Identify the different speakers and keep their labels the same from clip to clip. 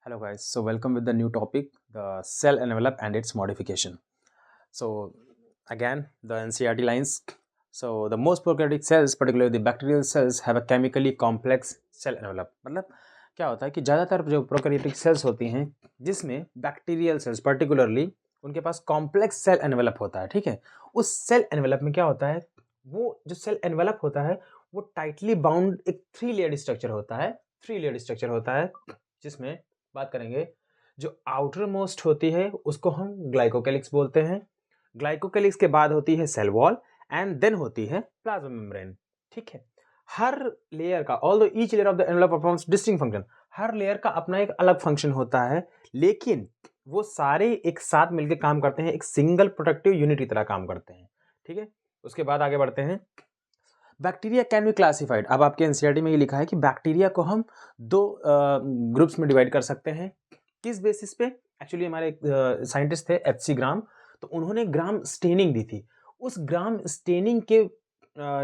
Speaker 1: Hello guys, so welcome with the new topic, the cell envelope and its modification. So again, the NCERT lines. So the most prokaryotic cells, particularly the bacterial cells, have a chemically complex cell envelope. मतलब क्या होता है कि ज़्यादातर जो prokaryotic cells होती हैं जिसमें बैक्टीरियल सेल्स पर्टिकुलरली उनके पास कॉम्प्लेक्स सेल एनवेलप होता है, ठीक है। उस सेल एनवेलप में क्या होता है, वो जो सेल एनवेलप होता है वो टाइटली बाउंड एक थ्री लेयर्ड स्ट्रक्चर होता है जिसमें बात करेंगे जो आउटर मोस्ट होती है उसको हम ग्लाइकोकेलिक्स बोलते हैं। ग्लाइकोकेलिक्स के बाद होती है सेल वॉल एंड देन होती है प्लाज्मा मेम्ब्रेन, ठीक है। हर लेयर का although each layer of the envelope performs distinct function, her layer का अपना एक अलग फंक्शन होता है, लेकिन वो सारे एक साथ मिलकर काम करते हैं, एक सिंगल प्रोडक्टिव यूनिट की तरह काम करते हैं, ठीक है। उसके बाद आगे बढ़ते हैं। Bacteria can be classified. अब आपके एनसीईआरटी में ये लिखा है कि बैक्टीरिया को हम दो ग्रुप्स में डिवाइड कर सकते हैं। किस बेसिस पे? एक्चुअली हमारे साइंटिस्ट थे एच.सी. ग्राम, तो उन्होंने ग्राम स्टेनिंग दी थी। उस ग्राम स्टेनिंग के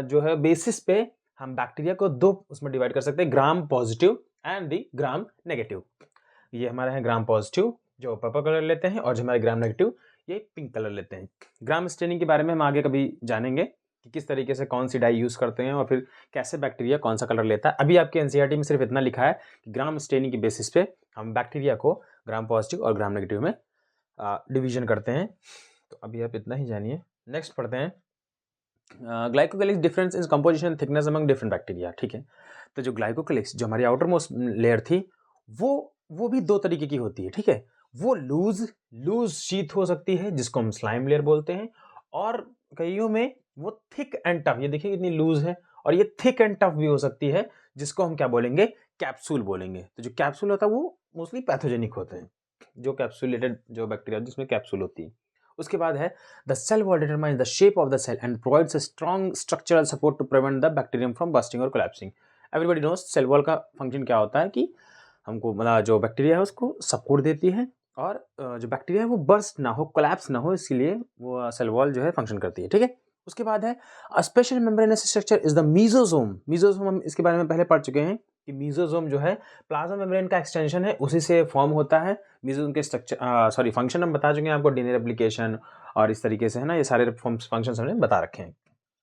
Speaker 1: जो है बेसिस पे हम बैक्टीरिया को दो उसमें डिवाइड कर सकते हैं, gram positive and the gram negative. ये हमारे हैं ग्राम पॉजिटिव जो पर्पल कलर लेते हैं, और जो हमारे ग्राम नेगेटिव ये पिंक कलर लेते हैं। ग्राम स्टेनिंग के बारे में हम आगे कभी जानेंगे कि किस तरीके से कौन सी डाई यूज़ करते हैं और फिर कैसे बैक्टीरिया कौन सा कलर लेता है। अभी आपके एनसीईआरटी में सिर्फ इतना लिखा है कि ग्राम स्टेनिंग की बेसिस पे हम बैक्टीरिया को ग्राम पॉजिटिव और ग्राम नेगेटिव में डिवीजन करते हैं। तो अभी आप इतना ही जानिए। नेक्स्ट पढ़ते हैं glycocalyx difference in composition thickness among different bacteria, ठीक है। तो जो ग्लाइकोकेलिक्स जो हमारी आउटर मोस्ट लेयर थी वो भी दो तरीके की होती है, ठीक है। वो लूज शीथ हो सकती है जिसको हम स्लाइम लेयर बोलते हैं, और कईयों में वो थिक एंड टफ, ये देखिए कितनी लूज है, और ये थिक एंड टफ भी हो सकती है जिसको हम क्या बोलेंगे, कैप्सूल बोलेंगे। तो जो कैप्सूल होता है वो मोस्टली पैथोजेनिक होते हैं, जो कैप्सूलेटेड जो बैक्टीरिया जिसमें कैप्सूल होती है। उसके बाद है the cell wall determines the shape of the cell and provides a strong structural support to prevent the bacterium from busting और collapsing. Everybody knows cell wall का फंक्शन क्या होता है कि हमको मतलब जो बैक्टीरिया है उसको सपोर्ट देती है, और जो बैक्टीरिया है वो बर्स्ट ना हो, कोलैप्स ना हो, इसीलिए वो सेल वॉल जो है फंक्शन करती है, ठीक है। उसके बाद है a special membranous structure is the mesosome. Mesosome हम इसके बारे में पहले पढ़ चुके हैं कि मीजोसोम जो है प्लाज्मा मेम्ब्रेन का एक्सटेंशन है, उसी से फॉर्म होता है। मीजोसोम के स्ट्रक्चर फंक्शन हम बता चुके हैं आपको, डीएनए रेप्लिकेशन और इस तरीके से है ना, ये सारे फंक्शन हमने बता रखे हैं।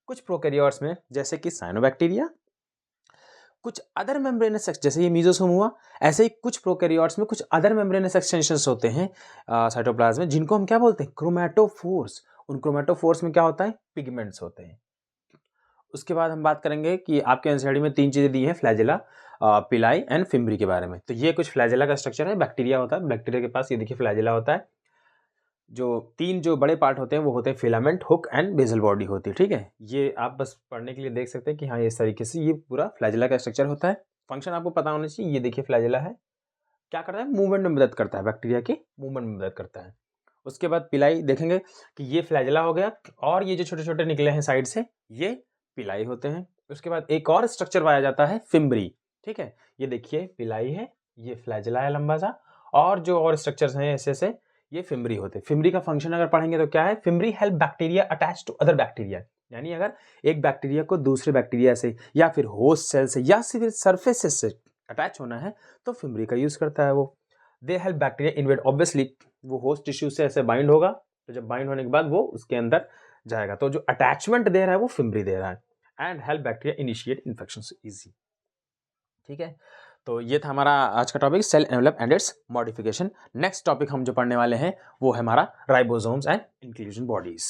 Speaker 1: कुछ प्रोकैरियोट्स में जैसे कि साइनोबैक्टीरिया, कुछ अदर मेम्ब्रेनस जैसे ये मीजोसोम हुआ, ऐसे ही कुछ प्रोकैरियोट्स में कुछ अदर मेम्ब्रेनस एक्सटेंशंस होते हैं साइटोप्लाज्म में, जिनको हम क्या बोलते हैं, क्रोमैटोफोर्स। उन क्रोमैटोफोर्स में क्या होता है, पिगमेंट्स होते हैं। उसके बाद हम बात करेंगे कि आपके एनसीईआरटी में तीन चीजें दी हैं, फ्लैजेला, पिलाई एंड फिम्ब्री के बारे में। तो ये कुछ फ्लैजेला का स्ट्रक्चर है, बैक्टीरिया होता है, बैक्टीरिया के पास ये देखिए फ्लैजेला होता है। जो तीन जो बड़े पार्ट होते हैं वो होते हैं filament, hook and basal body होती है, ठीक है। ये आप बस पढ़ने के लिए देख सकते हैं कि हाँ इस तरीके से ये पूरा फ्लैजेला का स्ट्रक्चर होता है। फंक्शन आपको पता होना चाहिए। ये देखिए फ्लैजेला है, क्या करता है, मूवमेंट में मदद करता है, बैक्टीरिया के मूवमेंट में मदद करता है। उसके बाद पिलाई देखेंगे कि ये फ्लैजेला हो गया, और ये जो छोटे छोटे निकले हैं साइड से ये पिलाई होते हैं। उसके बाद एक और स्ट्रक्चर पाया जाता है फिम्ब्री, ठीक है। ये देखिए पिलाई है, ये फ्लैजेला है लंबा सा, और जो और स्ट्रक्चर्स हैं ऐसे ऐसे ये फिम्ब्री होते हैं। फिम्ब्री का फंक्शन अगर पढ़ेंगे तो क्या है, fimbriae help bacteria attach to other bacteria. यानी अगर एक बैक्टीरिया को दूसरे बैक्टीरिया से या फिर होस्ट सेल से या फिर सरफेसेस से अटैच होना है तो फिम्ब्री का यूज करता है वो। They help bacteria invade, obviously वो होस्ट टिश्यू से ऐसे बाइंड होगा, तो जब बाइंड होने के बाद वो उसके अंदर जाएगा, तो जो अटैचमेंट दे रहा है वो फिम्ब्री दे रहा है। And help bacteria initiate infection easy, ठीक है। तो ये था हमारा आज का topic, cell envelope and its modification. Next topic हम जो पढ़ने वाले हैं वो है हमारा राइबोसोम्स एंड इंक्लूजन बॉडीज।